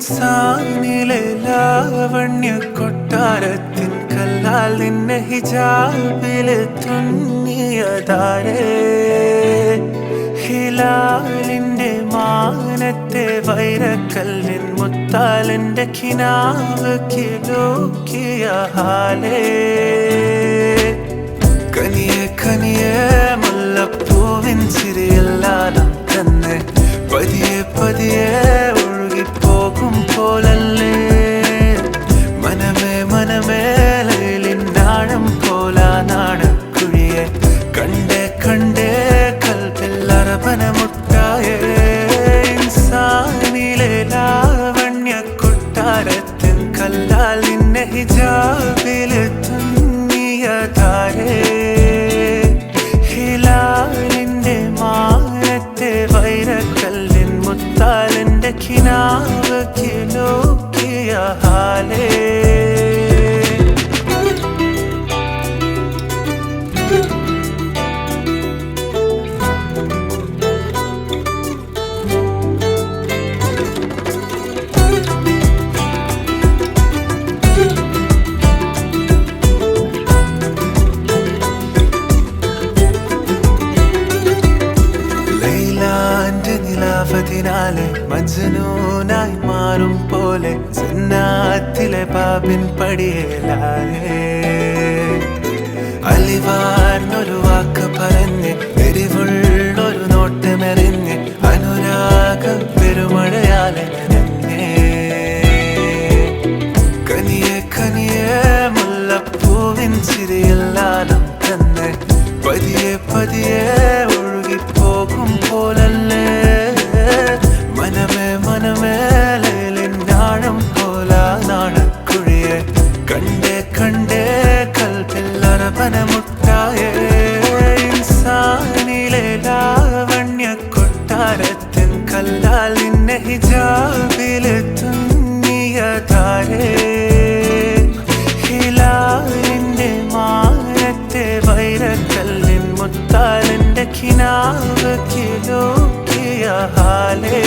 ഇൻസാനിലെ ലാവണ്യ കൊട്ടാരത്തിൻ കല്ലാൽ നിന്നെ ഹിജാബില് തുന്നിയതാരേ ഹിലാലിന്റെ മാനത്തെ വൈരക്കല്ലിൻ മുത്താലിന്റെ കിനാവ് കിലോക്കിയ ഹാലേ കനിയെ കനിയെ മുല്ലപ്പൂവിൻ ചിരിയെല്ലാം തന്നെ പതിയെ പതിയെ ഒഴുകിപ്പോകും പോലല്ലേ മനമേ മനമേ ലൈലിനാഴം പോലാനാണ് കുഴിയെ കണ്ടേ കണ്ടേ കൽബിൽ അറബന മുട്ടായേ ഇൻസാനിലെ ലാവണ്യ കൊട്ടാരത്തിൻ കല്ലാൽ നിന്നെ ഹിജാബില് തുന്നിയതാരേ ഹിലാലിന്റെ മാനത്തെ വൈരക്കല്ലിൻ മുത്താലിന്റെ കിനാവ് കിലോക്കിയ ഹാലേ നിലാവതിനാലെ മജ്നൂനായി മാറും പോലെ ജന്നാത്തിലെ ബാബിൻ പടിയേലായേ അലിവാർന്നൊരു വാക്ക് പറഞ്ഞ് എരിവുള്ളൊരു നോട്ടമെറിഞ്ഞ് അനുരാഗ പെരുമഴയാലെ നനഞ്ഞേ കനിയെ കനിയെ മുല്ലപ്പൂവിൻ ചിരിയെല്ലാം തന്നെ പതിയെ പതിയെ ഒഴുകിപ്പോകും പോലല്ലേ മനമേ മനമേ ലൈലിനാഴം പോലാനാണ് കുഴിയെ കണ്ടേ കണ്ടേ കൽബിൽ അറബന മുട്ടായേ ഇൻസാനിലെ ലാവണ്യ കൊട്ടാരത്തിൻ കല്ലാൽ നിന്നെ ഹിജാബില് തുന്നിയതാരേ ഹിലാലിന്റെ മാനത്തെ വൈരക്കല്ലിൻ മുത്താലിന്റെ കിനാവ് കിലോക്കിയ ഹാലേ